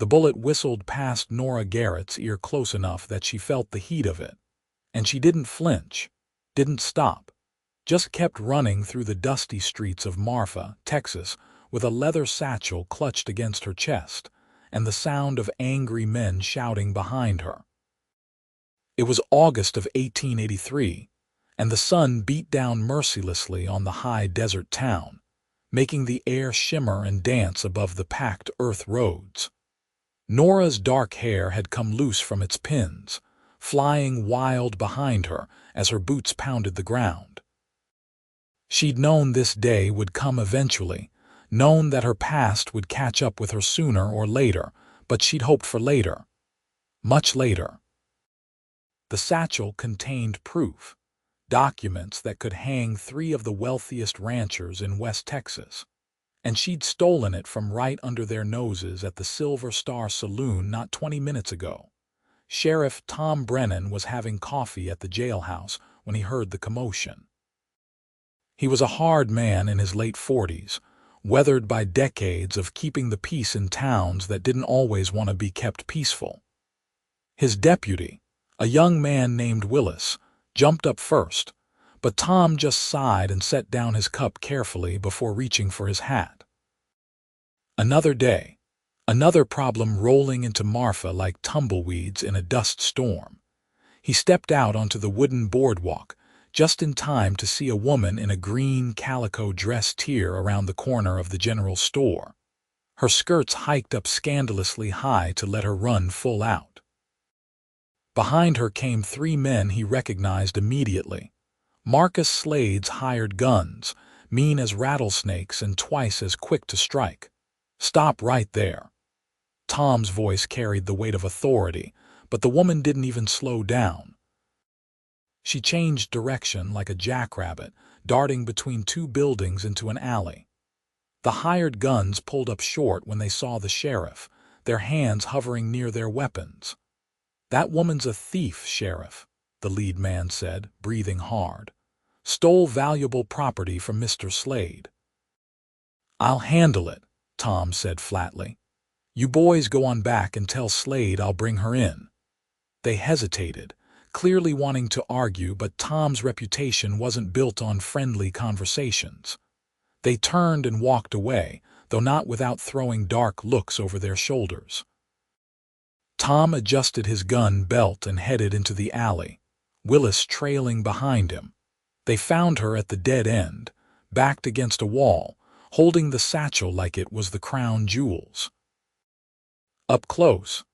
The bullet whistled past Nora Garrett's ear close enough that she felt the heat of it. And she didn't flinch, didn't stop, just kept running through the dusty streets of Marfa, Texas, with a leather satchel clutched against her chest, and the sound of angry men shouting behind her. It was August of 1883, and the sun beat down mercilessly on the high desert town, making the air shimmer and dance above the packed earth roads. Nora's dark hair had come loose from its pins, flying wild behind her as her boots pounded the ground. She'd known this day would come eventually, known that her past would catch up with her sooner or later, but she'd hoped for later. Much later. The satchel contained proof, documents that could hang 3 of the wealthiest ranchers in West Texas, and she'd stolen it from right under their noses at the Silver Star Saloon not 20 minutes ago. Sheriff Tom Brennan was having coffee at the jailhouse when he heard the commotion. He was a hard man in his late 40s, weathered by decades of keeping the peace in towns that didn't always want to be kept peaceful. His deputy, a young man named Willis, jumped up first, but Tom just sighed and set down his cup carefully before reaching for his hat. Another day, another problem rolling into Marfa like tumbleweeds in a dust storm. He stepped out onto the wooden boardwalk, just in time to see a woman in a green calico dress tear around the corner of the general store. Her skirts hiked up scandalously high to let her run full out. Behind her came 3 men he recognized immediately. Marcus Slade's hired guns, mean as rattlesnakes and twice as quick to strike. "Stop right there." Tom's voice carried the weight of authority, but the woman didn't even slow down. She changed direction like a jackrabbit, darting between 2 buildings into an alley. The hired guns pulled up short when they saw the sheriff, their hands hovering near their weapons. "That woman's a thief, Sheriff," the lead man said, breathing hard. "Stole valuable property from Mr. Slade." "I'll handle it," Tom said flatly. "You boys go on back and tell Slade I'll bring her in." They hesitated, clearly wanting to argue, but Tom's reputation wasn't built on friendly conversations. They turned and walked away, though not without throwing dark looks over their shoulders. Tom adjusted his gun belt and headed into the alley, Willis trailing behind him. They found her at the dead end, backed against a wall, holding the satchel like it was the crown jewels. Up close,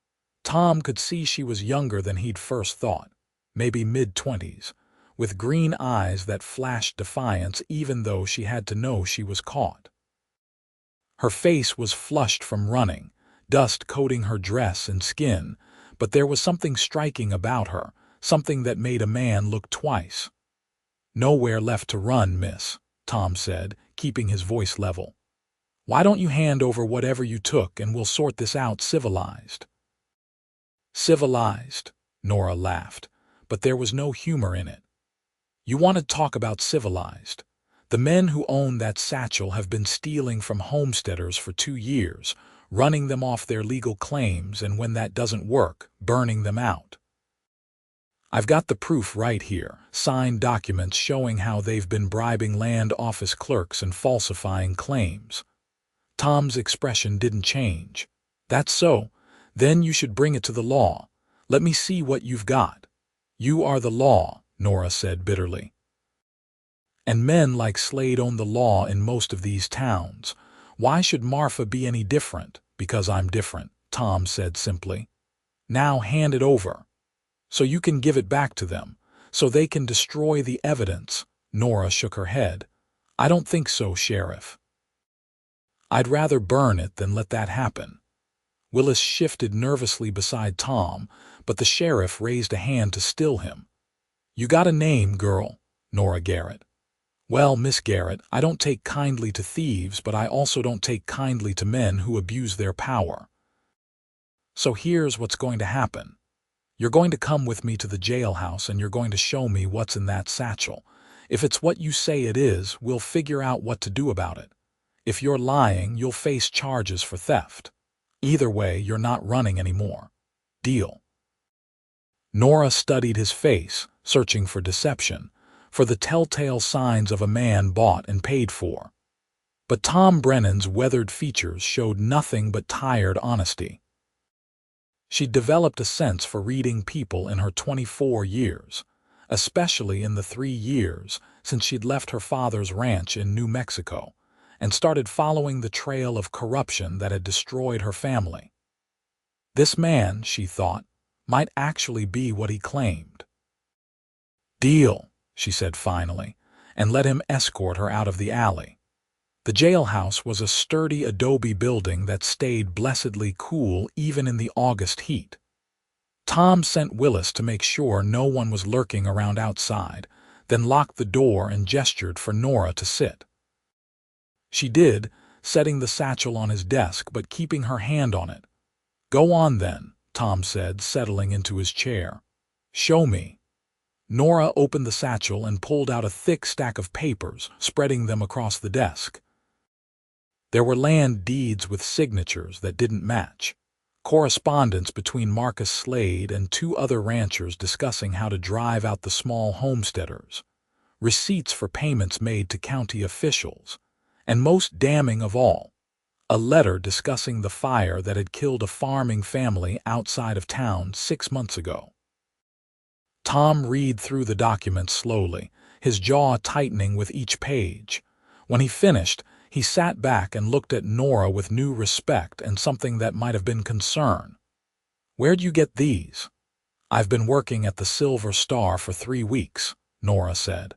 Tom could see she was younger than he'd first thought, maybe mid-20s, with green eyes that flashed defiance even though she had to know she was caught. Her face was flushed from running, dust coating her dress and skin, but there was something striking about her, something that made a man look twice. "Nowhere left to run, miss," Tom said, keeping his voice level. "Why don't you hand over whatever you took and we'll sort this out civilized?" "Civilized?" Nora laughed, but there was no humor in it. "You want to talk about civilized? The men who own that satchel have been stealing from homesteaders for 2 years, running them off their legal claims, and when that doesn't work, burning them out. I've got the proof right here, signed documents showing how they've been bribing land office clerks and falsifying claims." Tom's expression didn't change. "That's so. Then you should bring it to the law. Let me see what you've got." "You are the law," Nora said bitterly. "And men like Slade own the law in most of these towns. Why should Marfa be any different?" "Because I'm different," Tom said simply. "Now hand it over. So you can give it back to them, so they can destroy the evidence." Nora shook her head. "I don't think so, Sheriff. I'd rather burn it than let that happen." Willis shifted nervously beside Tom, but the sheriff raised a hand to still him. "You got a name, girl?" "Nora Garrett." "Well, Miss Garrett, I don't take kindly to thieves, but I also don't take kindly to men who abuse their power. So here's what's going to happen. You're going to come with me to the jailhouse and you're going to show me what's in that satchel. If it's what you say it is, we'll figure out what to do about it. If you're lying, you'll face charges for theft. Either way, you're not running anymore. Deal." Nora studied his face, searching for deception, for the telltale signs of a man bought and paid for. But Tom Brennan's weathered features showed nothing but tired honesty. She'd developed a sense for reading people in her 24 years, especially in the 3 years since she'd left her father's ranch in New Mexico and started following the trail of corruption that had destroyed her family. This man, she thought, might actually be what he claimed. "Deal," she said finally, and let him escort her out of the alley. The jailhouse was a sturdy adobe building that stayed blessedly cool even in the August heat. Tom sent Willis to make sure no one was lurking around outside, then locked the door and gestured for Nora to sit. She did, setting the satchel on his desk but keeping her hand on it. "Go on then," Tom said, settling into his chair. "Show me." Nora opened the satchel and pulled out a thick stack of papers, spreading them across the desk. There were land deeds with signatures that didn't match, correspondence between Marcus Slade and 2 other ranchers discussing how to drive out the small homesteaders, receipts for payments made to county officials, and most damning of all, a letter discussing the fire that had killed a farming family outside of town 6 months ago. Tom read through the document slowly, his jaw tightening with each page. When he finished, he sat back and looked at Nora with new respect and something that might have been concern. "Where'd you get these?" "I've been working at the Silver Star for 3 weeks, Nora said.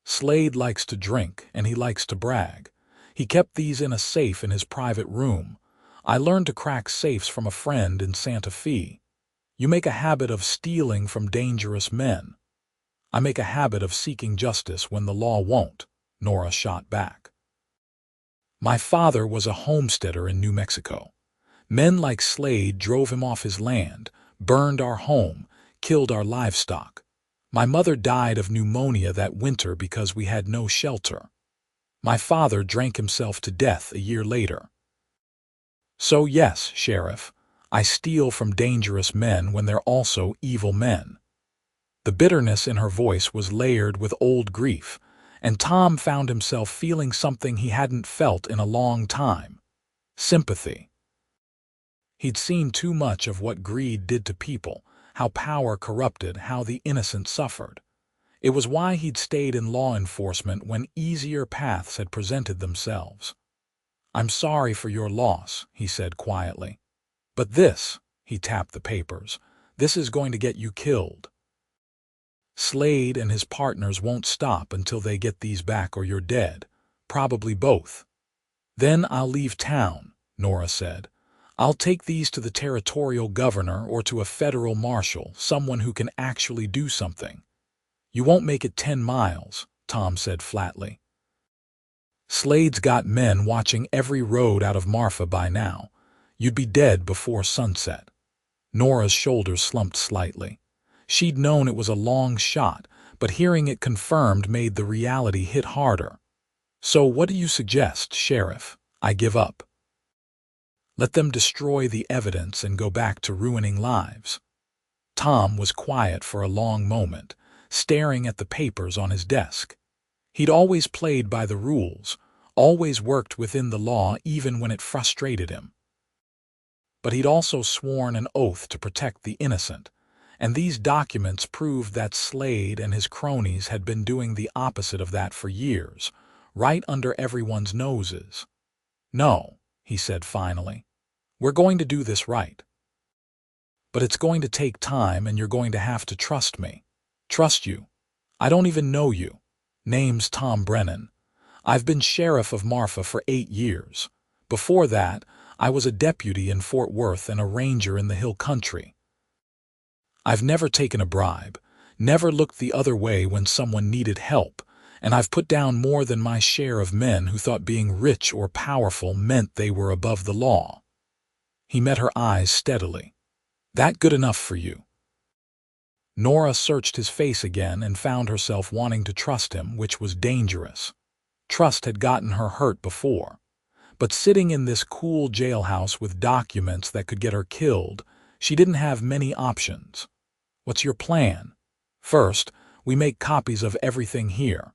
"Slade likes to drink, and he likes to brag. He kept these in a safe in his private room. I learned to crack safes from a friend in Santa Fe. You make a habit of stealing from dangerous men. I make a habit of seeking justice when the law won't," Nora shot back. "My father was a homesteader in New Mexico. Men like Slade drove him off his land, burned our home, killed our livestock. My mother died of pneumonia that winter because we had no shelter. My father drank himself to death a year later. So yes, Sheriff, I steal from dangerous men when they're also evil men." The bitterness in her voice was layered with old grief, and Tom found himself feeling something he hadn't felt in a long time: sympathy. He'd seen too much of what greed did to people, how power corrupted, how the innocent suffered. It was why he'd stayed in law enforcement when easier paths had presented themselves. "I'm sorry for your loss," he said quietly. "But this," he tapped the papers, "this is going to get you killed. Slade and his partners won't stop until they get these back or you're dead, probably both." "Then I'll leave town," Nora said. "I'll take these to the territorial governor or to a federal marshal, someone who can actually do something." "You won't make it 10 miles, Tom said flatly. "Slade's got men watching every road out of Marfa by now. You'd be dead before sunset." Nora's shoulders slumped slightly. She'd known it was a long shot, but hearing it confirmed made the reality hit harder. "So what do you suggest, Sheriff? I give up." "Let them destroy the evidence and go back to ruining lives." Tom was quiet for a long moment, staring at the papers on his desk. He'd always played by the rules, always worked within the law even when it frustrated him. But he'd also sworn an oath to protect the innocent, and these documents proved that Slade and his cronies had been doing the opposite of that for years, right under everyone's noses. "No," he said finally. "We're going to do this right. But it's going to take time and you're going to have to trust me." "Trust you? I don't even know you." "Name's Tom Brennan. I've been sheriff of Marfa for 8 years. Before that, I was a deputy in Fort Worth and a ranger in the Hill Country. I've never taken a bribe, never looked the other way when someone needed help, and I've put down more than my share of men who thought being rich or powerful meant they were above the law." He met her eyes steadily. "That good enough for you?" Nora searched his face again and found herself wanting to trust him, which was dangerous. Trust had gotten her hurt before. But sitting in this cool jailhouse with documents that could get her killed, she didn't have many options. "What's your plan?" "First, we make copies of everything here.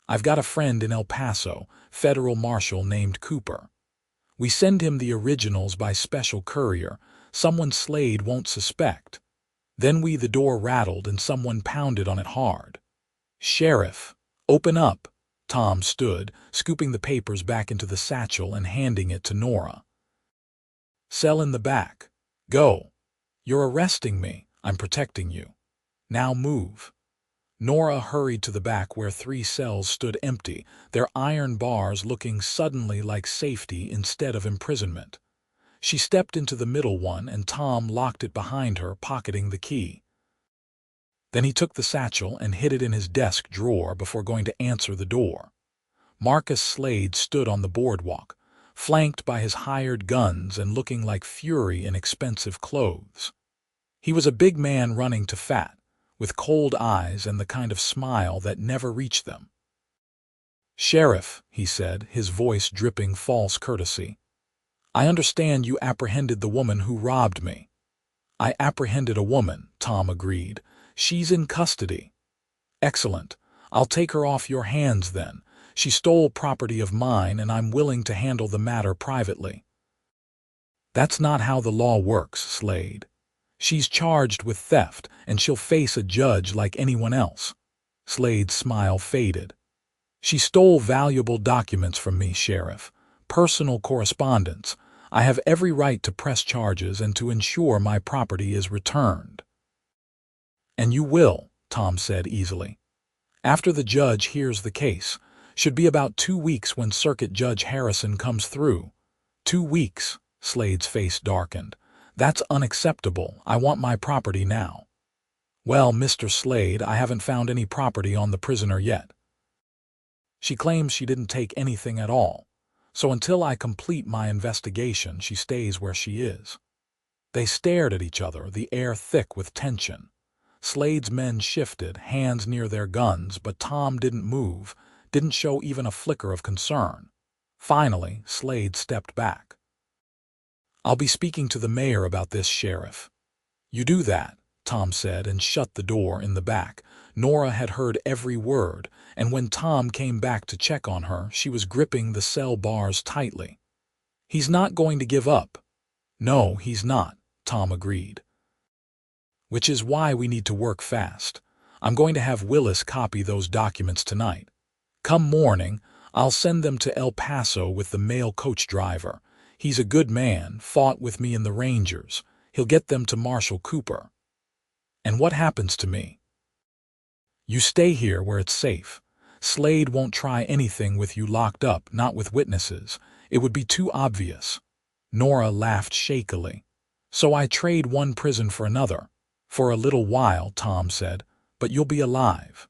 I've got a friend in El Paso, federal marshal named Cooper. We send him the originals by special courier, someone Slade won't suspect. Then the door rattled and someone pounded on it hard. "Sheriff, open up." Tom stood, scooping the papers back into the satchel and handing it to Nora. "Cell in the back. Go." "You're arresting me. I'm protecting you. Now move." Nora hurried to the back where 3 cells stood empty, their iron bars looking suddenly like safety instead of imprisonment. She stepped into the middle one and Tom locked it behind her, pocketing the key. Then he took the satchel and hid it in his desk drawer before going to answer the door. Marcus Slade stood on the boardwalk, flanked by his hired guns and looking like fury in expensive clothes. He was a big man running to fat, with cold eyes and the kind of smile that never reached them. "Sheriff," he said, his voice dripping false courtesy, "I understand you apprehended the woman who robbed me." "I apprehended a woman," Tom agreed. "She's in custody." "Excellent. I'll take her off your hands then. She stole property of mine and I'm willing to handle the matter privately." "That's not how the law works, Slade. She's charged with theft and she'll face a judge like anyone else." Slade's smile faded. "She stole valuable documents from me, Sheriff. Personal correspondence. I have every right to press charges and to ensure my property is returned." "And you will," Tom said easily. "After the judge hears the case. Should be about 2 weeks when Circuit Judge Harrison comes through." 2 weeks, Slade's face darkened. "That's unacceptable. I want my property now." "Well, Mr. Slade, I haven't found any property on the prisoner yet. She claims she didn't take anything at all. So until I complete my investigation, she stays where she is." They stared at each other, the air thick with tension. Slade's men shifted, hands near their guns, but Tom didn't move, didn't show even a flicker of concern. Finally, Slade stepped back. "I'll be speaking to the mayor about this, Sheriff." "You do that," Tom said and shut the door in the back. Nora had heard every word, and when Tom came back to check on her, she was gripping the cell bars tightly. "He's not going to give up." "No, he's not," Tom agreed. "Which is why we need to work fast. I'm going to have Willis copy those documents tonight. Come morning, I'll send them to El Paso with the mail coach driver. He's a good man, fought with me in the Rangers. He'll get them to Marshal Cooper." "And what happens to me?" "You stay here where it's safe. Slade won't try anything with you locked up, not with witnesses. It would be too obvious." Nora laughed shakily. "So I trade one prison for another." "For a little while," Tom said, "but you'll be alive."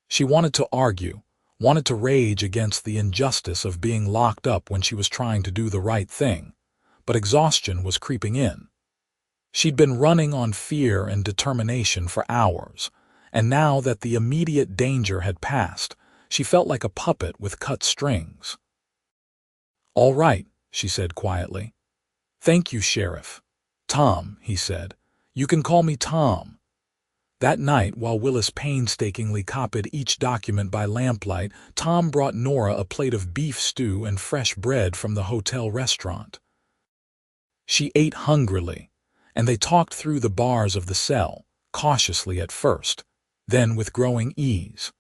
She wanted to argue, wanted to rage against the injustice of being locked up when she was trying to do the right thing, but exhaustion was creeping in. She'd been running on fear and determination for hours, and now that the immediate danger had passed, she felt like a puppet with cut strings. "All right," she said quietly. "Thank you, Sheriff." "Tom," he said. "You can call me Tom." That night, while Willis painstakingly copied each document by lamplight, Tom brought Nora a plate of beef stew and fresh bread from the hotel restaurant. She ate hungrily, and they talked through the bars of the cell, cautiously at first, then with growing ease.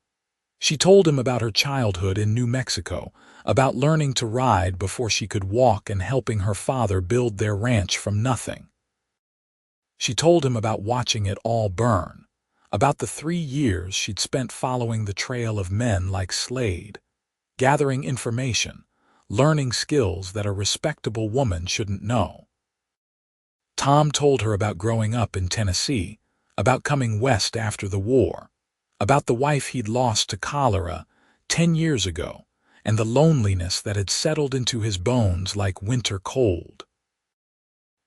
She told him about her childhood in New Mexico, about learning to ride before she could walk and helping her father build their ranch from nothing. She told him about watching it all burn, about the 3 years she'd spent following the trail of men like Slade, gathering information, learning skills that a respectable woman shouldn't know. Tom told her about growing up in Tennessee, about coming west after the war, about the wife he'd lost to cholera 10 years ago, and the loneliness that had settled into his bones like winter cold.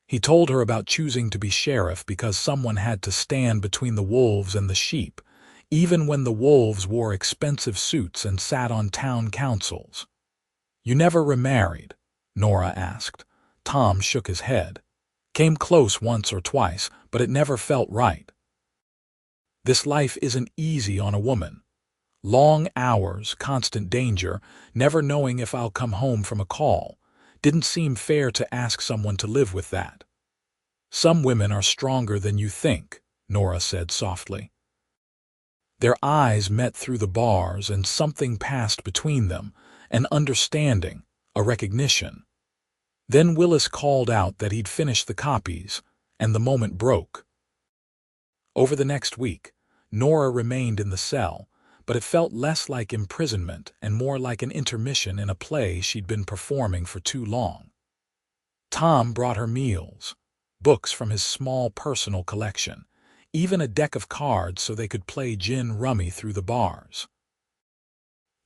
He told her about choosing to be sheriff because someone had to stand between the wolves and the sheep, even when the wolves wore expensive suits and sat on town councils. You never remarried? Nora asked. Tom shook his head. Came close once or twice, but it never felt right. This life isn't easy on a woman. Long hours, constant danger, never knowing if I'll come home from a call. Didn't seem fair to ask someone to live with that. Some women are stronger than you think, Nora said softly. Their eyes met through the bars and something passed between them, an understanding, a recognition. Then Willis called out that he'd finished the copies, and the moment broke. Over the next week, Nora remained in the cell, but it felt less like imprisonment and more like an intermission in a play she'd been performing for too long. Tom brought her meals, books from his small personal collection, even a deck of cards so they could play gin rummy through the bars.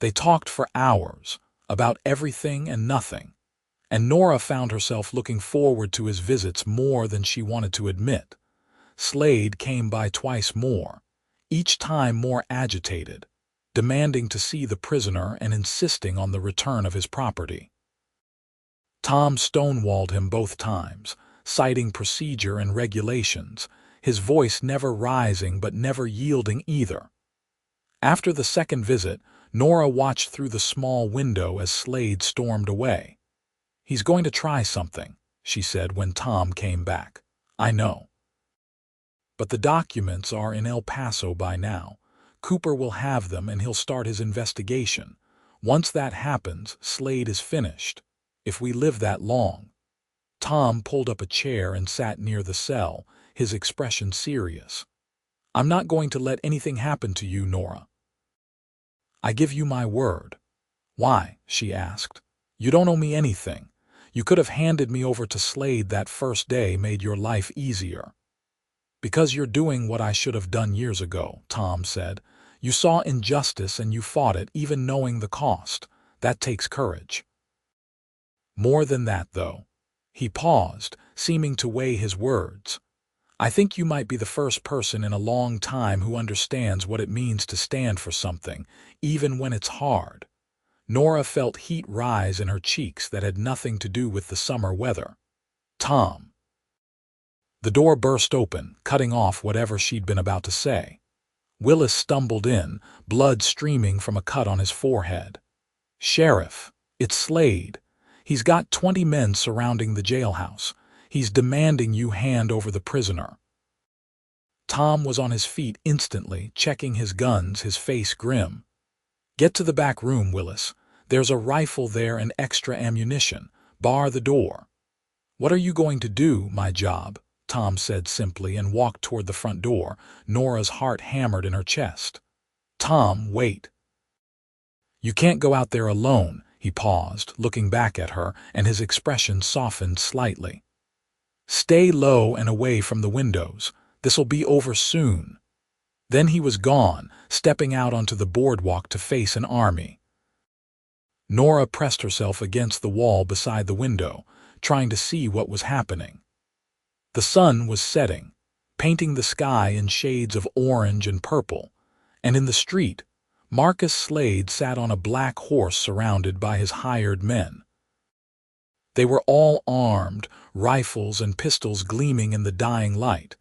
They talked for hours, about everything and nothing, and Nora found herself looking forward to his visits more than she wanted to admit. Slade came by twice more, each time more agitated, demanding to see the prisoner and insisting on the return of his property. Tom stonewalled him both times, citing procedure and regulations, his voice never rising but never yielding either. After the second visit, Nora watched through the small window as Slade stormed away. "He's going to try something," she said when Tom came back. "I know. But the documents are in El Paso by now. Cooper will have them and he'll start his investigation. Once that happens, Slade is finished. If we live that long." Tom pulled up a chair and sat near the cell, his expression serious. "I'm not going to let anything happen to you, Nora. I give you my word." "Why?" she asked. "You don't owe me anything. You could have handed me over to Slade that first day, made your life easier." "Because you're doing what I should have done years ago," Tom said. "You saw injustice and you fought it, even knowing the cost. That takes courage." "More than that, though." He paused, seeming to weigh his words. "I think you might be the first person in a long time who understands what it means to stand for something, even when it's hard." Nora felt heat rise in her cheeks that had nothing to do with the summer weather. "Tom." The door burst open, cutting off whatever she'd been about to say. Willis stumbled in, blood streaming from a cut on his forehead. "Sheriff, it's Slade. He's got 20 men surrounding the jailhouse. He's demanding you hand over the prisoner." Tom was on his feet instantly, checking his guns, his face grim. "Get to the back room, Willis. There's a rifle there and extra ammunition. Bar the door." "What are you going to do, my job?" Tom said simply and walked toward the front door, Nora's heart hammered in her chest. "Tom, wait." "You can't go out there alone." He paused, looking back at her, and his expression softened slightly. "Stay low and away from the windows. This'll be over soon." Then he was gone, stepping out onto the boardwalk to face an army. Nora pressed herself against the wall beside the window, trying to see what was happening. The sun was setting, painting the sky in shades of orange and purple, and in the street, Marcus Slade sat on a black horse surrounded by his hired men. They were all armed, rifles and pistols gleaming in the dying light.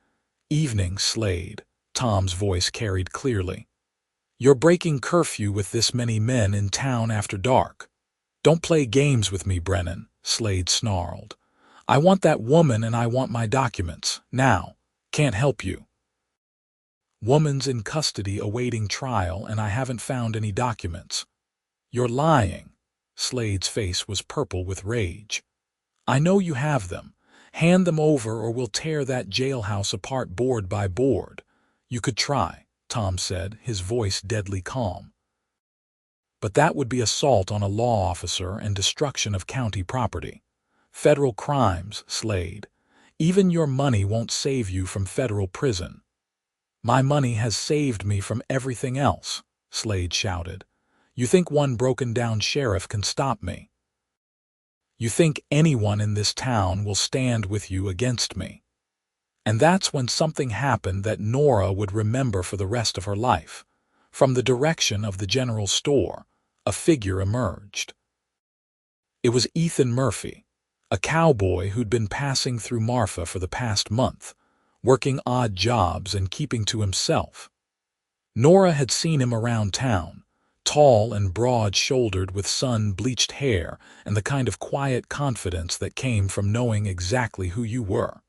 "Evening, Slade," Tom's voice carried clearly. "You're breaking curfew with this many men in town after dark." "Don't play games with me, Brennan," Slade snarled. "I want that woman and I want my documents. Now. Can't help you. Woman's in custody awaiting trial and I haven't found any documents." "You're lying." Slade's face was purple with rage. "I know you have them. Hand them over or we'll tear that jailhouse apart board by board." "You could try," Tom said, his voice deadly calm. "But that would be assault on a law officer and destruction of county property. Federal crimes, Slade. Even your money won't save you from federal prison." "My money has saved me from everything else," Slade shouted. "You think one broken-down sheriff can stop me? You think anyone in this town will stand with you against me?" And that's when something happened that Nora would remember for the rest of her life. From the direction of the general store, a figure emerged. It was Ethan Murphy, a cowboy who'd been passing through Marfa for the past month, working odd jobs and keeping to himself. Nora had seen him around town, tall and broad-shouldered with sun-bleached hair and the kind of quiet confidence that came from knowing exactly who you were.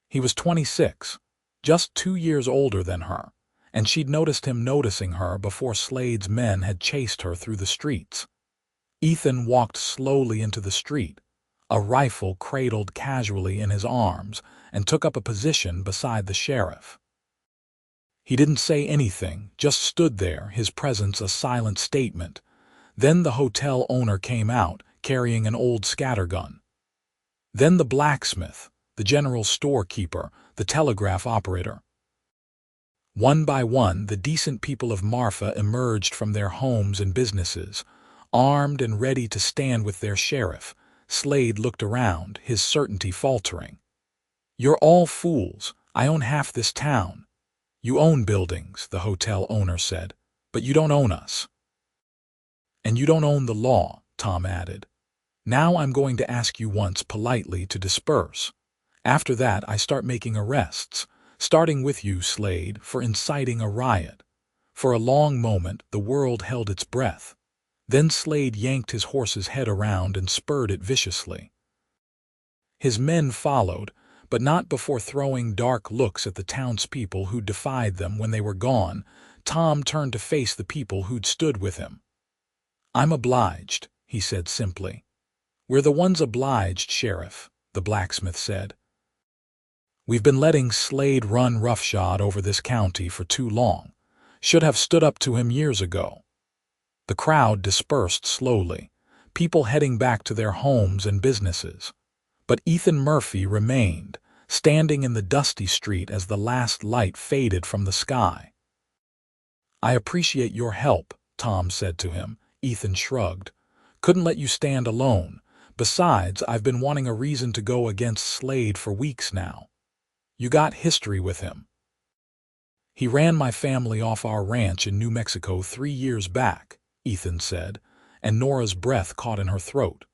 He was 26, just 2 years older than her, and she'd noticed him noticing her before Slade's men had chased her through the streets. Ethan walked slowly into the street, a rifle cradled casually in his arms, and took up a position beside the sheriff. He didn't say anything, just stood there, his presence a silent statement. Then the hotel owner came out, carrying an old scattergun. Then the blacksmith, the general storekeeper, the telegraph operator. One by one, the decent people of Marfa emerged from their homes and businesses, armed and ready to stand with their sheriff. Slade looked around, his certainty faltering. "You're all fools. I own half this town." "You own buildings," the hotel owner said, "but you don't own us." "And you don't own the law," Tom added. "Now I'm going to ask you once politely to disperse. After that I start making arrests, starting with you, Slade, for inciting a riot." For a long moment the world held its breath. Then Slade yanked his horse's head around and spurred it viciously. His men followed, but not before throwing dark looks at the townspeople who defied them. When they were gone, Tom turned to face the people who'd stood with him. "I'm obliged," he said simply. "We're the ones obliged, Sheriff," the blacksmith said. "We've been letting Slade run roughshod over this county for too long. Should have stood up to him years ago." The crowd dispersed slowly, people heading back to their homes and businesses. But Ethan Murphy remained, standing in the dusty street as the last light faded from the sky. "I appreciate your help," Tom said to him. Ethan shrugged. "Couldn't let you stand alone. Besides, I've been wanting a reason to go against Slade for weeks now." "You got history with him." "He ran my family off our ranch in New Mexico 3 years back," Ethan said, and Nora's breath caught in her throat.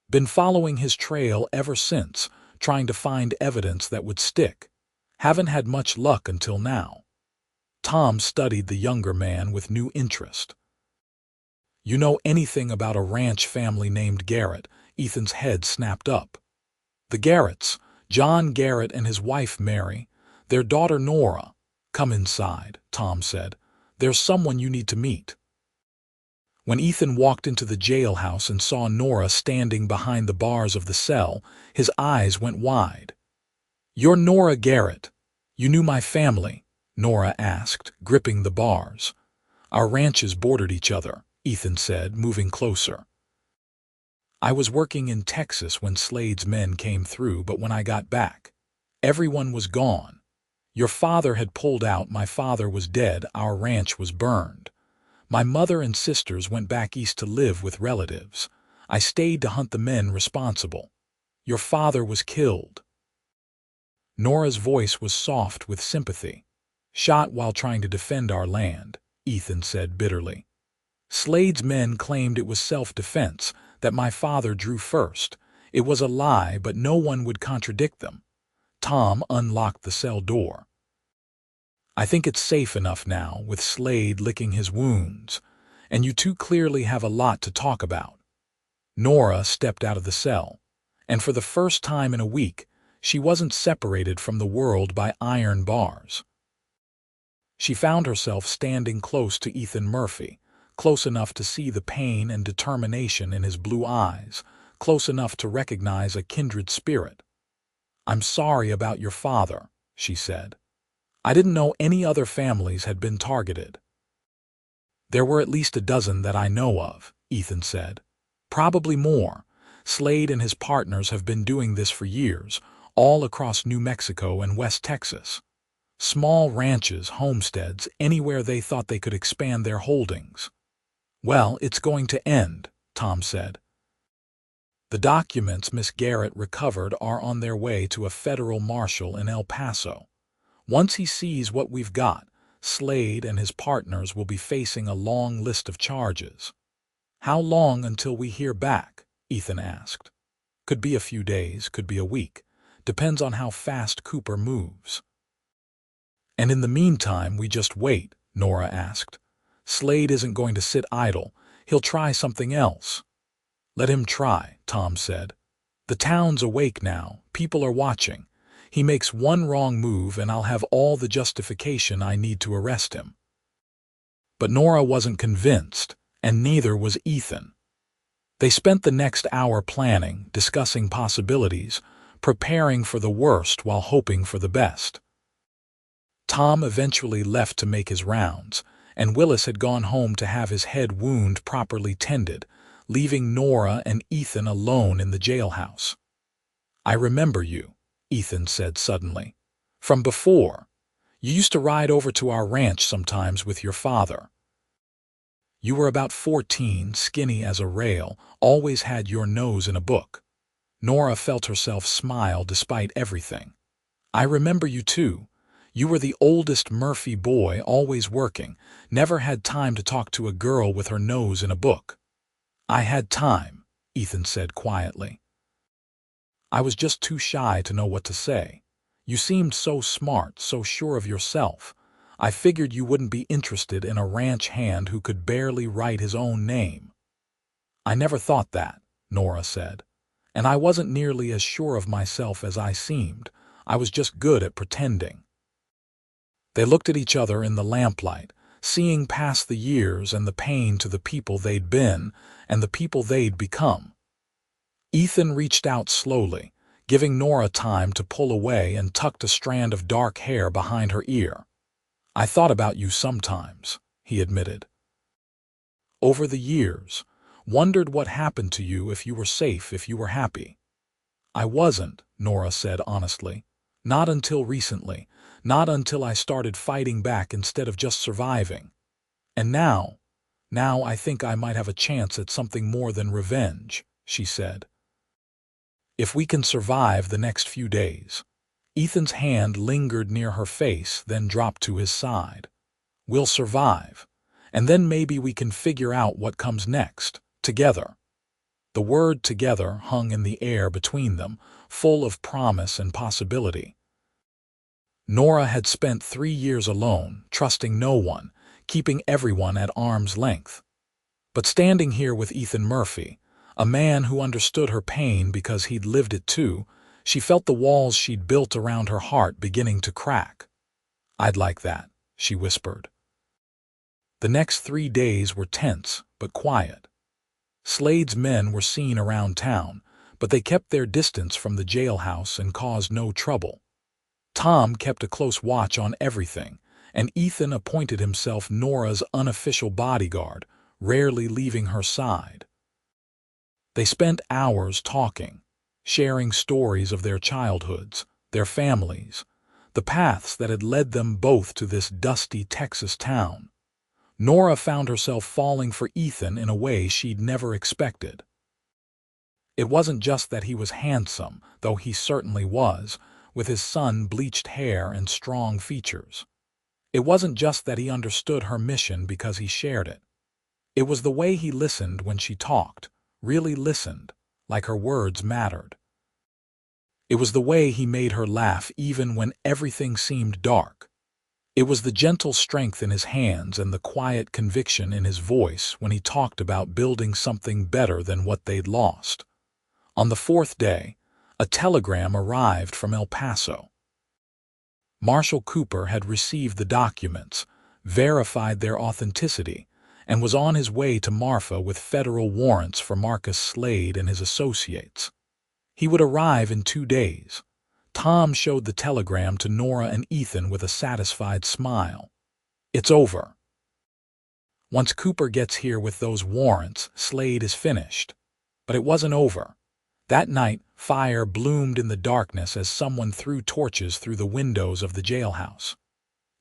"Been following his trail ever since, trying to find evidence that would stick. Haven't had much luck until now." Tom studied the younger man with new interest. "You know anything about a ranch family named Garrett?" Ethan's head snapped up. "The Garretts, John Garrett and his wife Mary, their daughter Nora." "Come inside," Tom said. "There's someone you need to meet." When Ethan walked into the jailhouse and saw Nora standing behind the bars of the cell, his eyes went wide. "You're Nora Garrett. You knew my family?" Nora asked, gripping the bars. "Our ranches bordered each other," Ethan said, moving closer. "I was working in Texas when Slade's men came through, but when I got back, everyone was gone. Your father had pulled out, my father was dead, our ranch was burned. My mother and sisters went back east to live with relatives. I stayed to hunt the men responsible. Your father was killed." Nora's voice was soft with sympathy. "Shot while trying to defend our land," Ethan said bitterly. "Slade's men claimed it was self-defense, that my father drew first. It was a lie, but no one would contradict them." Tom unlocked the cell door. "I think it's safe enough now, with Slade licking his wounds, and you two clearly have a lot to talk about." Nora stepped out of the cell, and for the first time in a week, she wasn't separated from the world by iron bars. She found herself standing close to Ethan Murphy, close enough to see the pain and determination in his blue eyes, close enough to recognize a kindred spirit. "I'm sorry about your father," she said. "I didn't know any other families had been targeted." "There were at least a dozen that I know of," Ethan said. "Probably more. Slade and his partners have been doing this for years, all across New Mexico and West Texas. Small ranches, homesteads, anywhere they thought they could expand their holdings." "Well, it's going to end," Tom said. "The documents Miss Garrett recovered are on their way to a federal marshal in El Paso. Once he sees what we've got, Slade and his partners will be facing a long list of charges." "How long until we hear back?" Ethan asked. Could be a few days, could be a week. Depends on how fast Cooper moves. And in the meantime, we just wait, Nora asked. Slade isn't going to sit idle. He'll try something else. Let him try, Tom said. The town's awake now. People are watching. He makes one wrong move and I'll have all the justification I need to arrest him. But Nora wasn't convinced, and neither was Ethan. They spent the next hour planning, discussing possibilities, preparing for the worst while hoping for the best. Tom eventually left to make his rounds, and Willis had gone home to have his head wound properly tended, leaving Nora and Ethan alone in the jailhouse. I remember you, Ethan said suddenly. From before. You used to ride over to our ranch sometimes with your father. You were about 14, skinny as a rail, always had your nose in a book. Nora felt herself smile despite everything. I remember you too. You were the oldest Murphy boy, always working, never had time to talk to a girl with her nose in a book. I had time, Ethan said quietly. I was just too shy to know what to say. You seemed so smart, so sure of yourself. I figured you wouldn't be interested in a ranch hand who could barely write his own name. I never thought that, Nora said. And I wasn't nearly as sure of myself as I seemed. I was just good at pretending. They looked at each other in the lamplight, seeing past the years and the pain to the people they'd been and the people they'd become. Ethan reached out slowly, giving Nora time to pull away, and tucked a strand of dark hair behind her ear. I thought about you sometimes, he admitted. Over the years, wondered what happened to you, if you were safe, if you were happy. I wasn't, Nora said honestly. Not until recently. Not until I started fighting back instead of just surviving. And now I think I might have a chance at something more than revenge, she said. If we can survive the next few days. Ethan's hand lingered near her face, then dropped to his side. We'll survive, and then maybe we can figure out what comes next, together. The word together hung in the air between them, full of promise and possibility. Nora had spent 3 years alone, trusting no one, keeping everyone at arm's length. But standing here with Ethan Murphy, a man who understood her pain because he'd lived it too, she felt the walls she'd built around her heart beginning to crack. I'd like that, she whispered. The next 3 days were tense but quiet. Slade's men were seen around town, but they kept their distance from the jailhouse and caused no trouble. Tom kept a close watch on everything, and Ethan appointed himself Nora's unofficial bodyguard, rarely leaving her side. They spent hours talking, sharing stories of their childhoods, their families, the paths that had led them both to this dusty Texas town. Nora found herself falling for Ethan in a way she'd never expected. It wasn't just that he was handsome, though he certainly was, with his sun-bleached hair and strong features. It wasn't just that he understood her mission because he shared it. It was the way he listened when she talked, really listened, like her words mattered. It was the way he made her laugh even when everything seemed dark. It was the gentle strength in his hands and the quiet conviction in his voice when he talked about building something better than what they'd lost. On the 4th day, a telegram arrived from El Paso. Marshal Cooper had received the documents, verified their authenticity, and was on his way to Marfa with federal warrants for Marcus Slade and his associates. He would arrive in 2 days. Tom showed the telegram to Nora and Ethan with a satisfied smile. It's over. Once Cooper gets here with those warrants, Slade is finished. But it wasn't over. That night, fire bloomed in the darkness as someone threw torches through the windows of the jailhouse.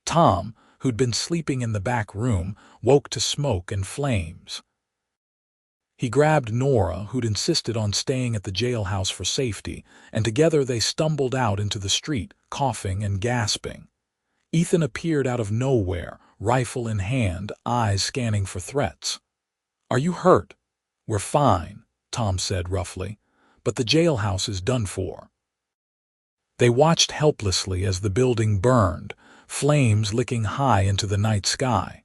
Tom, who'd been sleeping in the back room, woke to smoke and flames. He grabbed Nora, who'd insisted on staying at the jailhouse for safety, and together they stumbled out into the street, coughing and gasping. Ethan appeared out of nowhere, rifle in hand, eyes scanning for threats. "Are you hurt?" "We're fine," Tom said roughly, "but the jailhouse is done for." They watched helplessly as the building burned, flames licking high into the night sky.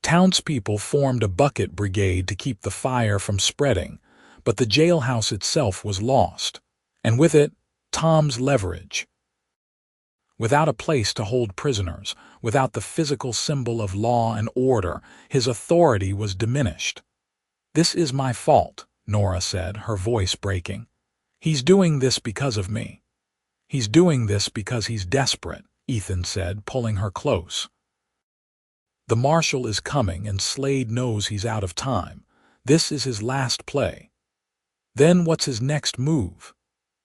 Townspeople formed a bucket brigade to keep the fire from spreading, but the jailhouse itself was lost, and with it, Tom's leverage. Without a place to hold prisoners, without the physical symbol of law and order, his authority was diminished. "This is my fault," Nora said, her voice breaking. "He's doing this because of me." "He's doing this because he's desperate," Ethan said, pulling her close. "The marshal is coming and Slade knows he's out of time. This is his last play." "Then what's his next move?"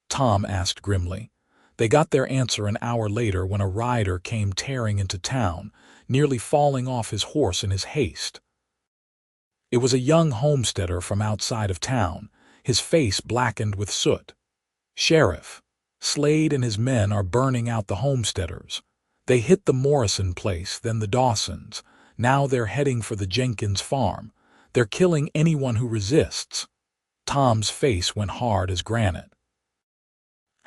Tom asked grimly. They got their answer an hour later when a rider came tearing into town, nearly falling off his horse in his haste. It was a young homesteader from outside of town, his face blackened with soot. "Sheriff, Slade and his men are burning out the homesteaders. They hit the Morrison place, then the Dawsons. Now they're heading for the Jenkins farm. They're killing anyone who resists." Tom's face went hard as granite.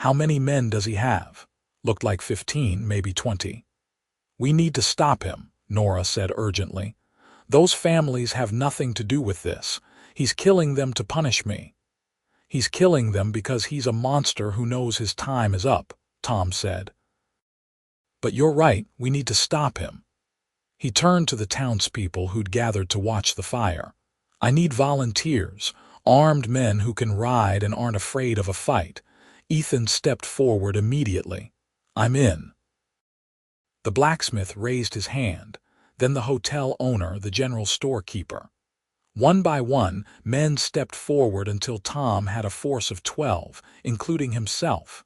"How many men does he have?" "Looked like 15, maybe 20. "We need to stop him," Nora said urgently. "Those families have nothing to do with this. He's killing them to punish me." "He's killing them because he's a monster who knows his time is up," Tom said. "But you're right, we need to stop him." He turned to the townspeople who'd gathered to watch the fire. "I need volunteers, armed men who can ride and aren't afraid of a fight." Ethan stepped forward immediately. "I'm in." The blacksmith raised his hand, then the hotel owner, the general storekeeper. One by one, men stepped forward until Tom had a force of 12, including himself.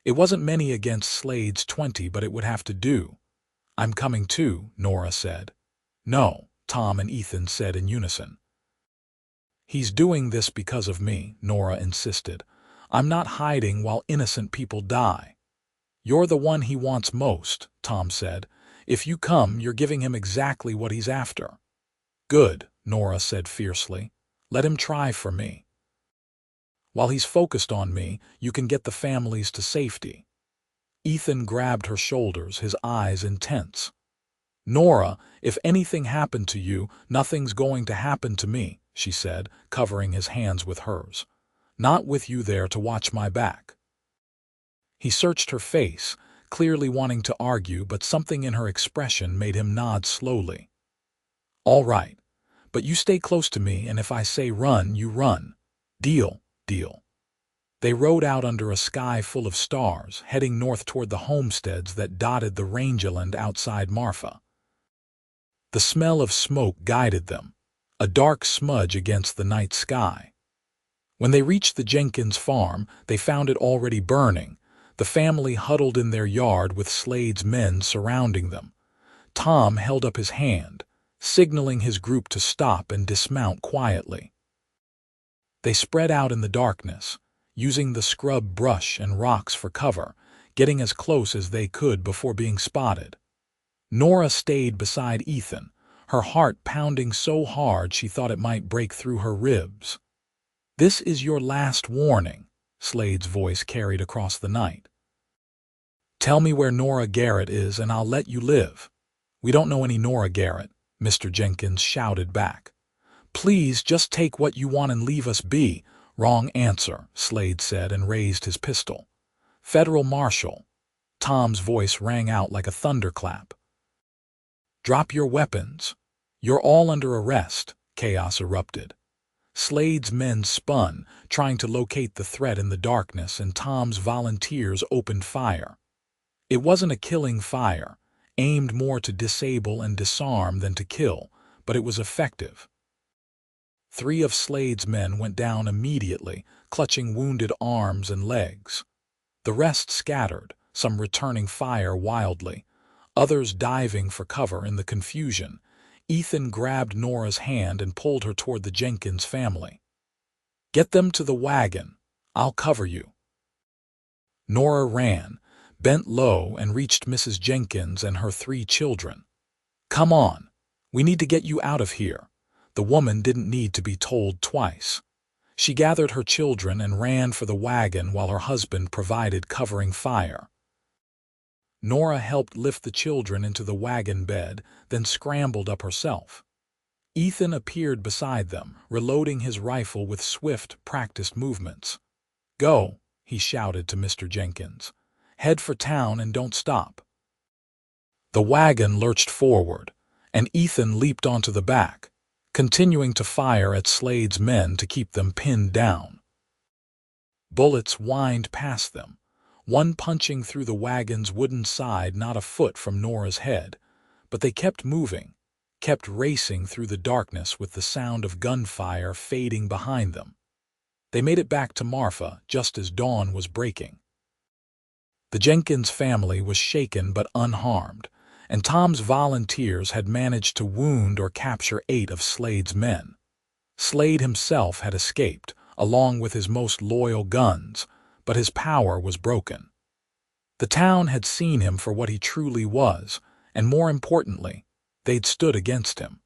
It wasn't many against Slade's 20, but it would have to do. "I'm coming too," Nora said. "No," Tom and Ethan said in unison. "He's doing this because of me," Nora insisted. "I'm not hiding while innocent people die." "You're the one he wants most," Tom said. "If you come, you're giving him exactly what he's after." "Good," Nora said fiercely. "Let him try for me. While he's focused on me, you can get the families to safety." Ethan grabbed her shoulders, his eyes intense. "Nora, if anything happened to you, nothing's going to happen to me," she said, covering his hands with hers. "Not with you there to watch my back." He searched her face, clearly wanting to argue, but something in her expression made him nod slowly. "All right, but you stay close to me, and if I say run, you run. Deal, deal." They rode out under a sky full of stars, heading north toward the homesteads that dotted the rangeland outside Marfa. The smell of smoke guided them, a dark smudge against the night sky. When they reached the Jenkins farm, they found it already burning, the family huddled in their yard with Slade's men surrounding them. Tom held up his hand, signaling his group to stop and dismount quietly. They spread out in the darkness, using the scrub brush and rocks for cover, getting as close as they could before being spotted. Nora stayed beside Ethan, her heart pounding so hard she thought it might break through her ribs. "This is your last warning," Slade's voice carried across the night. "Tell me where Nora Garrett is and I'll let you live." "We don't know any Nora Garrett," Mr. Jenkins shouted back. "Please just take what you want and leave us be." "Wrong answer," Slade said and raised his pistol. "Federal Marshal." Tom's voice rang out like a thunderclap. "Drop your weapons. You're all under arrest," chaos erupted. Slade's men spun, trying to locate the threat in the darkness, and Tom's volunteers opened fire. It wasn't a killing fire, aimed more to disable and disarm than to kill, but it was effective. 3 of Slade's men went down immediately, clutching wounded arms and legs. The rest scattered, some returning fire wildly, others diving for cover in the confusion. Ethan grabbed Nora's hand and pulled her toward the Jenkins family. "Get them to the wagon. I'll cover you." Nora ran, bent low, and reached Mrs. Jenkins and her 3 children. "Come on. We need to get you out of here." The woman didn't need to be told twice. She gathered her children and ran for the wagon while her husband provided covering fire. Nora helped lift the children into the wagon bed, then scrambled up herself. Ethan appeared beside them, reloading his rifle with swift, practiced movements. "Go," he shouted to Mr. Jenkins. "Head for town and don't stop." The wagon lurched forward, and Ethan leaped onto the back, continuing to fire at Slade's men to keep them pinned down. Bullets whined past them, one punching through the wagon's wooden side not a foot from Nora's head, but they kept moving, kept racing through the darkness with the sound of gunfire fading behind them. They made it back to Marfa just as dawn was breaking. The Jenkins family was shaken but unharmed, and Tom's volunteers had managed to wound or capture 8 of Slade's men. Slade himself had escaped, along with his most loyal guns, but his power was broken. The town had seen him for what he truly was, and more importantly, they'd stood against him.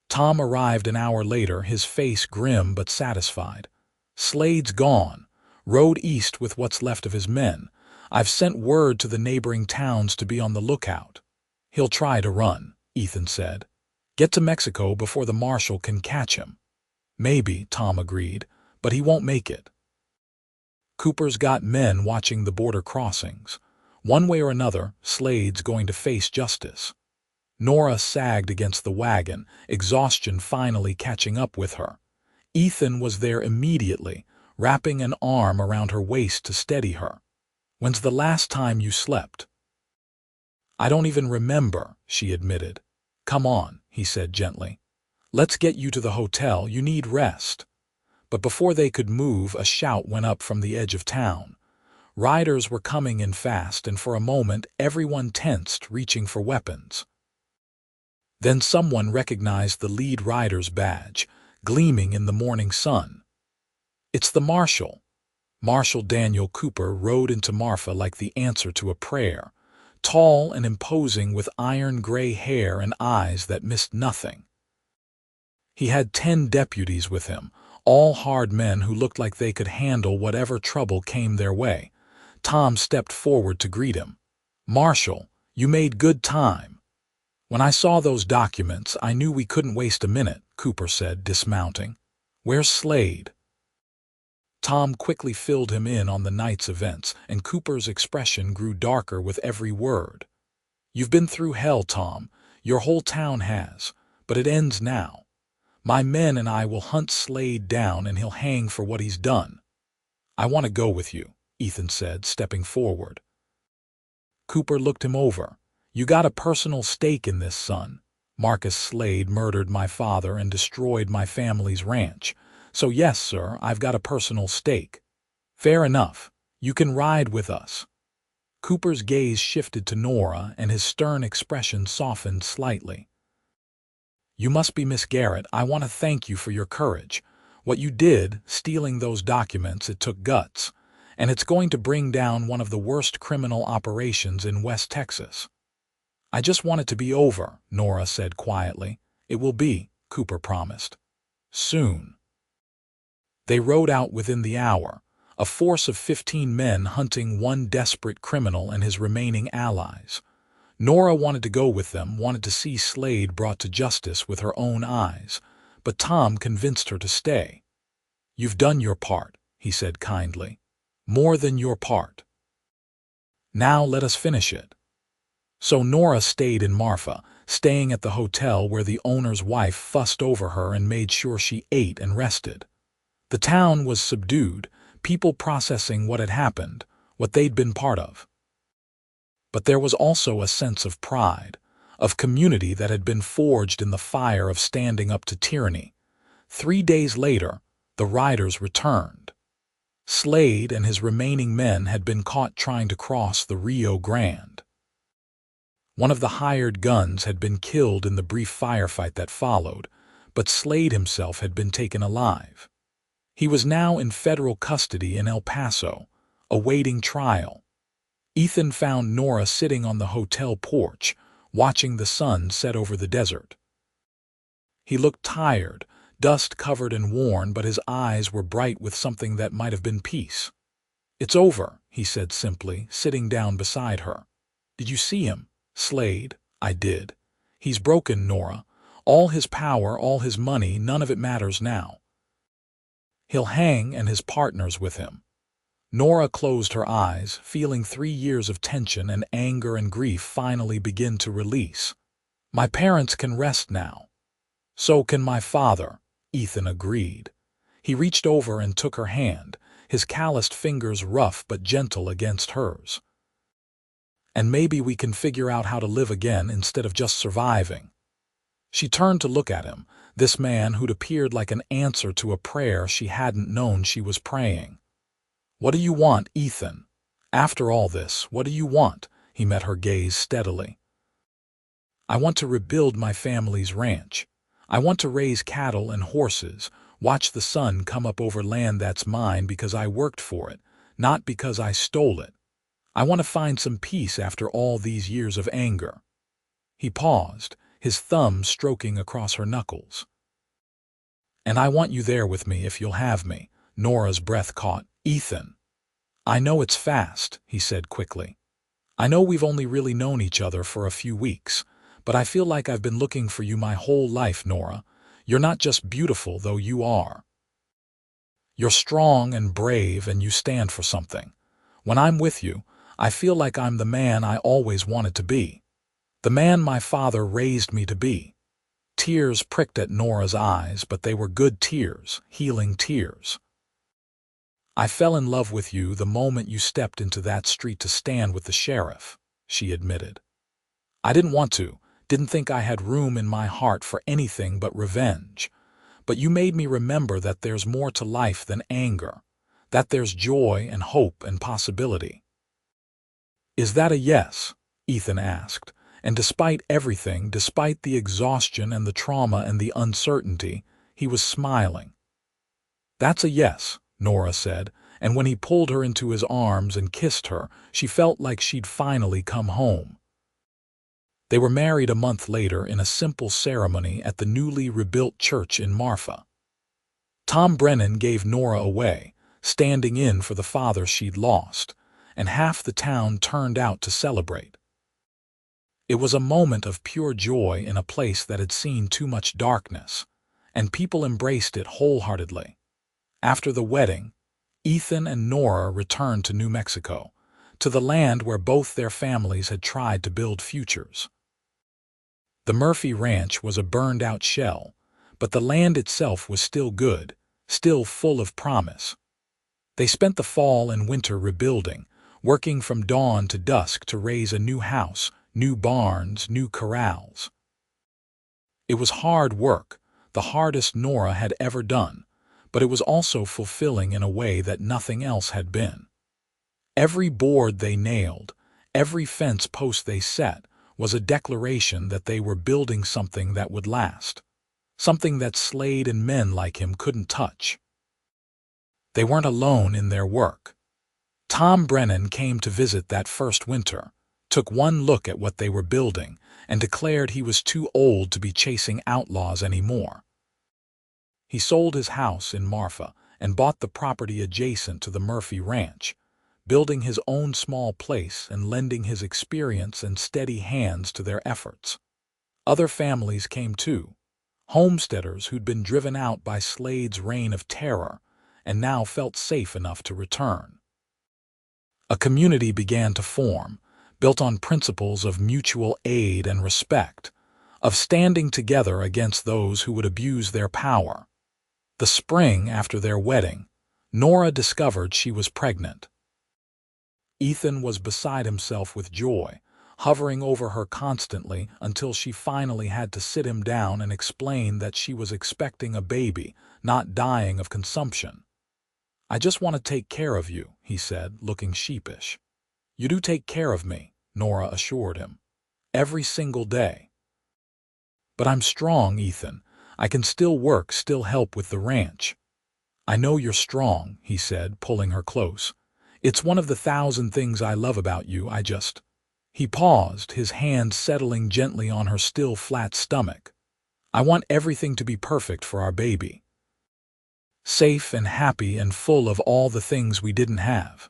Tom arrived an hour later, his face grim but satisfied. "Slade's gone. Rode east with what's left of his men. I've sent word to the neighboring towns to be on the lookout." "He'll try to run," Ethan said. "Get to Mexico before the marshal can catch him." "Maybe," Tom agreed, "but he won't make it." Cooper's got men watching the border crossings. One way or another, Slade's going to face justice. Nora sagged against the wagon, exhaustion finally catching up with her. Ethan was there immediately, wrapping an arm around her waist to steady her. "When's the last time you slept?" "I don't even remember," she admitted. "Come on," he said gently. "Let's get you to the hotel. You need rest." But before they could move, a shout went up from the edge of town. Riders were coming in fast, and for a moment everyone tensed, reaching for weapons. Then someone recognized the lead rider's badge, gleaming in the morning sun. "It's the marshal." Marshal Daniel Cooper rode into Marfa like the answer to a prayer, tall and imposing with iron-gray hair and eyes that missed nothing. He had 10 deputies with him, all hard men who looked like they could handle whatever trouble came their way. Tom stepped forward to greet him. "Marshal, you made good time." "When I saw those documents, I knew we couldn't waste a minute," Cooper said, dismounting. "Where's Slade?" Tom quickly filled him in on the night's events, and Cooper's expression grew darker with every word. "You've been through hell, Tom. Your whole town has. But it ends now. My men and I will hunt Slade down, and he'll hang for what he's done." "I want to go with you," Ethan said, stepping forward. Cooper looked him over. "You got a personal stake in this, son. Marcus Slade murdered my father and destroyed my family's ranch. So yes, sir, I've got a personal stake." "Fair enough. You can ride with us." Cooper's gaze shifted to Nora, and his stern expression softened slightly. "You must be Miss Garrett. I want to thank you for your courage. What you did, stealing those documents, it took guts. And it's going to bring down one of the worst criminal operations in West Texas." "I just want it to be over," Nora said quietly. "It will be," Cooper promised. "Soon." They rode out within the hour, a force of 15 men hunting one desperate criminal and his remaining allies. Nora wanted to go with them, wanted to see Slade brought to justice with her own eyes, but Tom convinced her to stay. "You've done your part," he said kindly. "More than your part. Now let us finish it." So Nora stayed in Marfa, staying at the hotel where the owner's wife fussed over her and made sure she ate and rested. The town was subdued, people processing what had happened, what they'd been part of. But there was also a sense of pride, of community that had been forged in the fire of standing up to tyranny. 3 days later, the riders returned. Slade and his remaining men had been caught trying to cross the Rio Grande. One of the hired guns had been killed in the brief firefight that followed, but Slade himself had been taken alive. He was now in federal custody in El Paso, awaiting trial. Ethan found Nora sitting on the hotel porch, watching the sun set over the desert. He looked tired, dust-covered and worn, but his eyes were bright with something that might have been peace. "It's over," he said simply, sitting down beside her. "Did you see him? Slade?" "I did. He's broken, Nora. All his power, all his money, none of it matters now. He'll hang, and his partner's with him." Nora closed her eyes, feeling 3 years of tension and anger and grief finally begin to release. "My parents can rest now." "So can my father," Ethan agreed. He reached over and took her hand, his calloused fingers rough but gentle against hers. "And maybe we can figure out how to live again instead of just surviving." She turned to look at him, this man who'd appeared like an answer to a prayer she hadn't known she was praying. "What do you want, Ethan? After all this, what do you want?" He met her gaze steadily. "I want to rebuild my family's ranch. I want to raise cattle and horses, watch the sun come up over land that's mine because I worked for it, not because I stole it. I want to find some peace after all these years of anger." He paused, his thumb stroking across her knuckles. "And I want you there with me if you'll have me." Nora's breath caught. "Ethan." "I know it's fast," he said quickly. "I know we've only really known each other for a few weeks, but I feel like I've been looking for you my whole life, Nora. You're not just beautiful, though you are. You're strong and brave, and you stand for something. When I'm with you, I feel like I'm the man I always wanted to be. The man my father raised me to be." Tears pricked at Nora's eyes, but they were good tears, healing tears. "I fell in love with you the moment you stepped into that street to stand with the sheriff," she admitted. "I didn't want to, didn't think I had room in my heart for anything but revenge. But you made me remember that there's more to life than anger, that there's joy and hope and possibility." "Is that a yes?" Ethan asked, and despite everything, despite the exhaustion and the trauma and the uncertainty, he was smiling. "That's a yes," Nora said, and when he pulled her into his arms and kissed her, she felt like she'd finally come home. They were married a month later in a simple ceremony at the newly rebuilt church in Marfa. Tom Brennan gave Nora away, standing in for the father she'd lost, and half the town turned out to celebrate. It was a moment of pure joy in a place that had seen too much darkness, and people embraced it wholeheartedly. After the wedding, Ethan and Nora returned to New Mexico, to the land where both their families had tried to build futures. The Murphy Ranch was a burned-out shell, but the land itself was still good, still full of promise. They spent the fall and winter rebuilding, working from dawn to dusk to raise a new house, new barns, new corrals. It was hard work, the hardest Nora had ever done, but it was also fulfilling in a way that nothing else had been. Every board they nailed, every fence post they set, was a declaration that they were building something that would last, something that Slade and men like him couldn't touch. They weren't alone in their work. Tom Brennan came to visit that first winter, took one look at what they were building, and declared he was too old to be chasing outlaws anymore. He sold his house in Marfa and bought the property adjacent to the Murphy Ranch, building his own small place and lending his experience and steady hands to their efforts. Other families came too, homesteaders who'd been driven out by Slade's reign of terror and now felt safe enough to return. A community began to form, built on principles of mutual aid and respect, of standing together against those who would abuse their power. The spring after their wedding, Nora discovered she was pregnant. Ethan was beside himself with joy, hovering over her constantly until she finally had to sit him down and explain that she was expecting a baby, not dying of consumption. "I just want to take care of you," he said, looking sheepish. "You do take care of me," Nora assured him. "Every single day." "But I'm strong, Ethan. I can still work, still help with the ranch." "I know you're strong," he said, pulling her close. "It's one of the 1,000 things I love about you. I just—" He paused, his hand settling gently on her still flat stomach. I want everything to be perfect for our baby. Safe and happy and full of all the things we didn't have.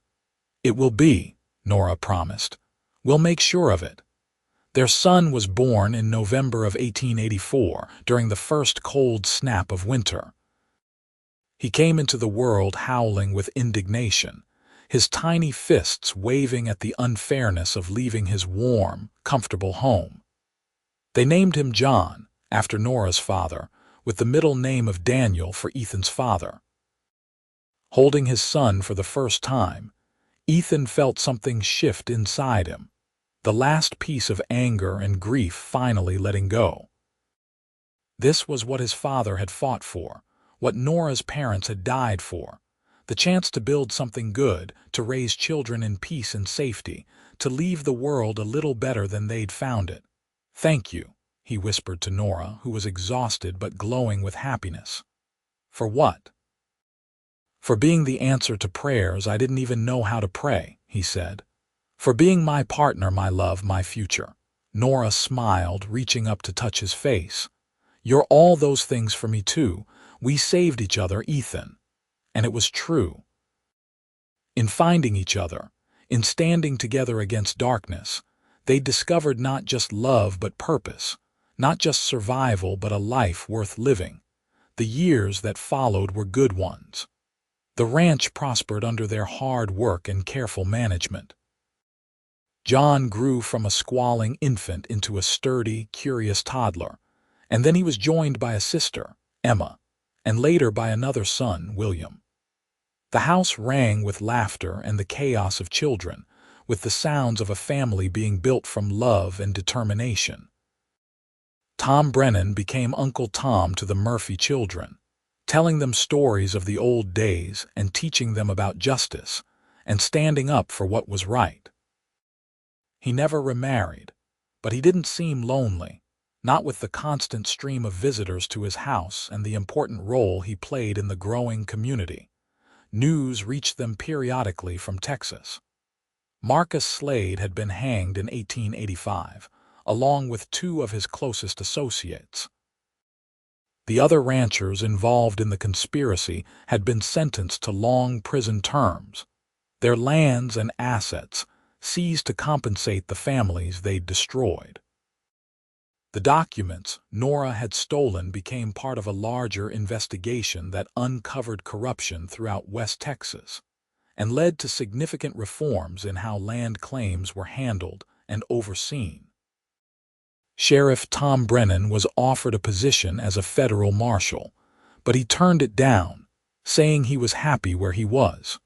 It will be, Nora promised. We'll make sure of it. Their son was born in November of 1884, during the first cold snap of winter. He came into the world howling with indignation, his tiny fists waving at the unfairness of leaving his warm, comfortable home. They named him John, after Nora's father, with the middle name of Daniel for Ethan's father. Holding his son for the first time, Ethan felt something shift inside him, the last piece of anger and grief finally letting go. This was what his father had fought for, what Nora's parents had died for, the chance to build something good, to raise children in peace and safety, to leave the world a little better than they'd found it. "Thank you," he whispered to Nora, who was exhausted but glowing with happiness. "For what?" "For being the answer to prayers I didn't even know how to pray," he said. "For being my partner, my love, my future." Nora smiled, reaching up to touch his face. "You're all those things for me too. We saved each other, Ethan." And it was true. In finding each other, in standing together against darkness, they discovered not just love but purpose, not just survival but a life worth living. The years that followed were good ones. The ranch prospered under their hard work and careful management. John grew from a squalling infant into a sturdy, curious toddler, and then he was joined by a sister, Emma, and later by another son, William. The house rang with laughter and the chaos of children, with the sounds of a family being built from love and determination. Tom Brennan became Uncle Tom to the Murphy children, telling them stories of the old days and teaching them about justice and standing up for what was right. He never remarried, but he didn't seem lonely, not with the constant stream of visitors to his house and the important role he played in the growing community. News reached them periodically from Texas. Marcus Slade had been hanged in 1885, along with two of his closest associates. The other ranchers involved in the conspiracy had been sentenced to long prison terms, their lands and assets seized to compensate the families they'd destroyed. The documents Nora had stolen became part of a larger investigation that uncovered corruption throughout West Texas and led to significant reforms in how land claims were handled and overseen. Sheriff Tom Brennan was offered a position as a federal marshal, but he turned it down, saying he was happy where he was.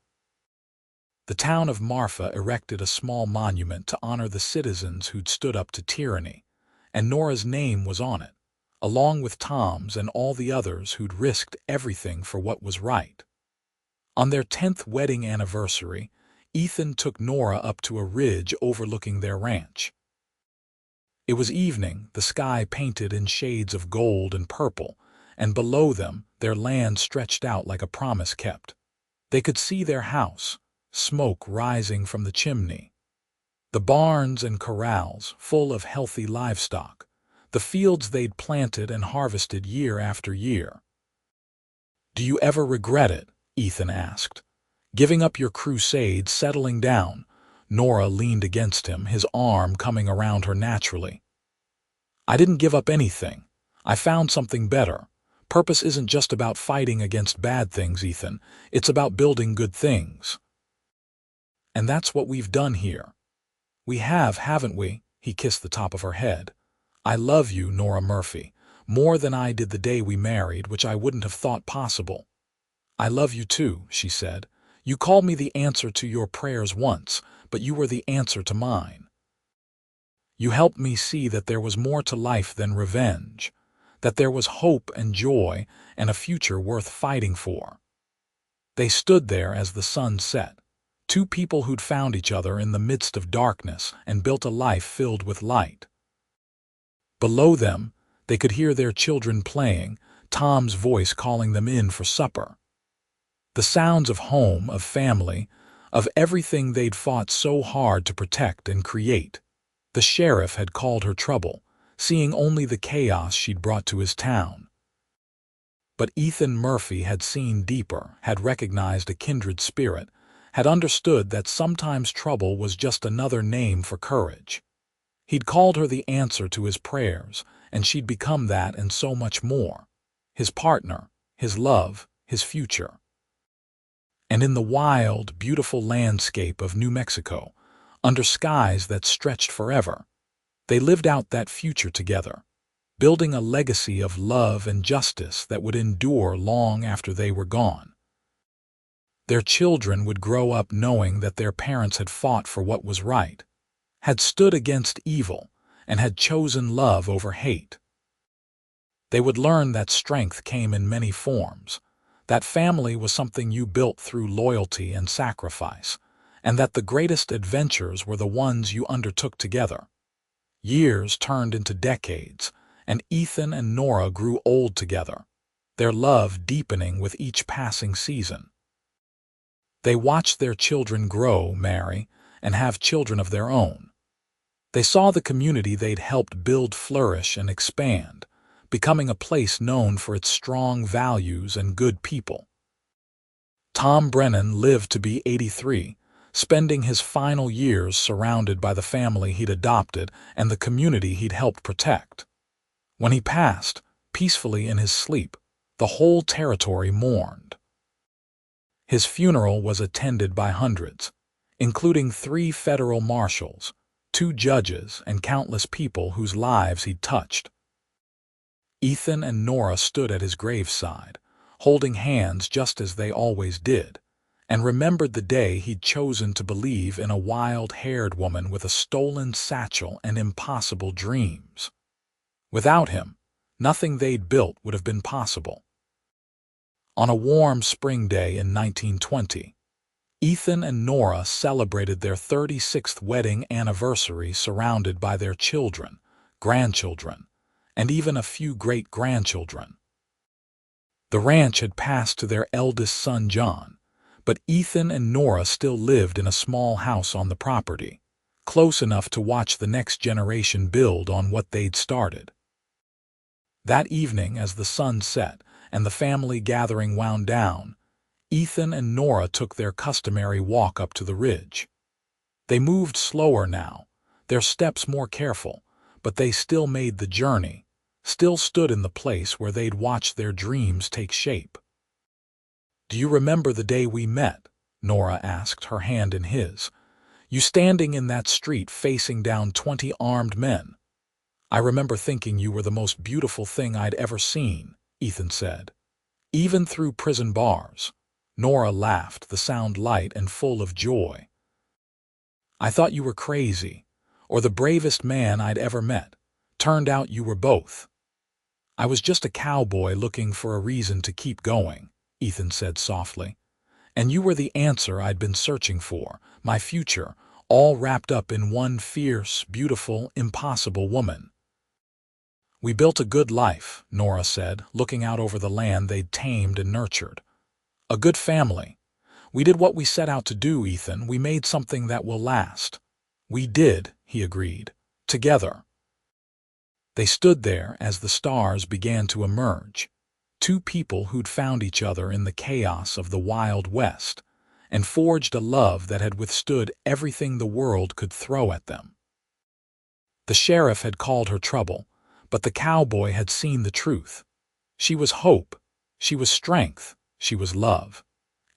The town of Marfa erected a small monument to honor the citizens who'd stood up to tyranny, and Nora's name was on it, along with Tom's and all the others who'd risked everything for what was right. On their 10th wedding anniversary, Ethan took Nora up to a ridge overlooking their ranch. It was evening, the sky painted in shades of gold and purple, and below them their land stretched out like a promise kept. They could see their house, smoke rising from the chimney, the barns and corrals full of healthy livestock, the fields they'd planted and harvested year after year. "Do you ever regret it?" Ethan asked. "Giving up your crusade, settling down?" Nora leaned against him, his arm coming around her naturally. "I didn't give up anything. I found something better. Purpose isn't just about fighting against bad things, Ethan. It's about building good things. And that's what we've done here." "We have, haven't we?" He kissed the top of her head. "I love you, Nora Murphy, more than I did the day we married, which I wouldn't have thought possible." "I love you too," she said. "You called me the answer to your prayers once, but you were the answer to mine. You helped me see that there was more to life than revenge, that there was hope and joy and a future worth fighting for." They stood there as the sun set, two people who'd found each other in the midst of darkness and built a life filled with light. Below them, they could hear their children playing, Tom's voice calling them in for supper. The sounds of home, of family, of everything they'd fought so hard to protect and create. The sheriff had called her trouble, seeing only the chaos she'd brought to his town. But Ethan Murphy had seen deeper, had recognized a kindred spirit, had understood that sometimes trouble was just another name for courage. He'd called her the answer to his prayers, and she'd become that and so much more. His partner, his love, his future. And in the wild, beautiful landscape of New Mexico, under skies that stretched forever, they lived out that future together, building a legacy of love and justice that would endure long after they were gone. Their children would grow up knowing that their parents had fought for what was right, had stood against evil, and had chosen love over hate. They would learn that strength came in many forms, that family was something you built through loyalty and sacrifice, and that the greatest adventures were the ones you undertook together. Years turned into decades, and Ethan and Nora grew old together, their love deepening with each passing season. They watched their children grow, marry, and have children of their own. They saw the community they'd helped build flourish and expand, becoming a place known for its strong values and good people. Tom Brennan lived to be 83, spending his final years surrounded by the family he'd adopted and the community he'd helped protect. When he passed, peacefully in his sleep, the whole territory mourned. His funeral was attended by hundreds, including 3 federal marshals, 2 judges, and countless people whose lives he'd touched. Ethan and Nora stood at his graveside, holding hands just as they always did, and remembered the day he'd chosen to believe in a wild-haired woman with a stolen satchel and impossible dreams. Without him, nothing they'd built would have been possible. On a warm spring day in 1920, Ethan and Nora celebrated their 36th wedding anniversary surrounded by their children, grandchildren, and even a few great-grandchildren. The ranch had passed to their eldest son, John, but Ethan and Nora still lived in a small house on the property, close enough to watch the next generation build on what they'd started. That evening, as the sun set and the family gathering wound down, Ethan and Nora took their customary walk up to the ridge. They moved slower now, their steps more careful, but they still made the journey, still stood in the place where they'd watched their dreams take shape. "Do you remember the day we met?" Nora asked, her hand in his. "You standing in that street facing down 20 armed men." "I remember thinking you were the most beautiful thing I'd ever seen," Ethan said. "Even through prison bars." Nora laughed, the sound light and full of joy. "I thought you were crazy, or the bravest man I'd ever met. Turned out you were both." "I was just a cowboy looking for a reason to keep going," Ethan said softly. "And you were the answer I'd been searching for, my future, all wrapped up in one fierce, beautiful, impossible woman." "We built a good life," Nora said, looking out over the land they'd tamed and nurtured. "A good family. We did what we set out to do, Ethan. We made something that will last." "We did," he agreed. "Together." They stood there as the stars began to emerge, 2 people who'd found each other in the chaos of the Wild West and forged a love that had withstood everything the world could throw at them. The sheriff had called her trouble, but the cowboy had seen the truth. She was hope, she was strength, she was love.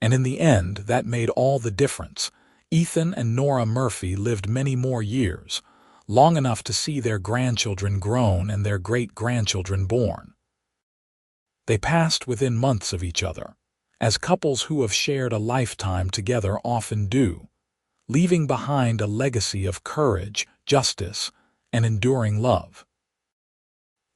And in the end, that made all the difference. Ethan and Nora Murphy lived many more years, long enough to see their grandchildren grown and their great-grandchildren born. They passed within months of each other, as couples who have shared a lifetime together often do, leaving behind a legacy of courage, justice, and enduring love.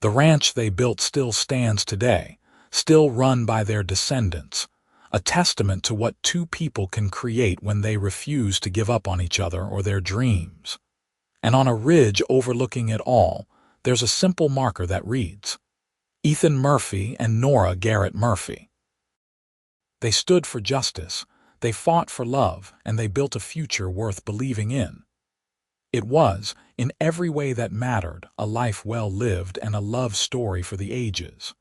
The ranch they built still stands today, still run by their descendants, a testament to what 2 people can create when they refuse to give up on each other or their dreams. And on a ridge overlooking it all, there's a simple marker that reads, "Ethan Murphy and Nora Garrett Murphy." They stood for justice, they fought for love, and they built a future worth believing in. It was, in every way that mattered, a life well lived and a love story for the ages.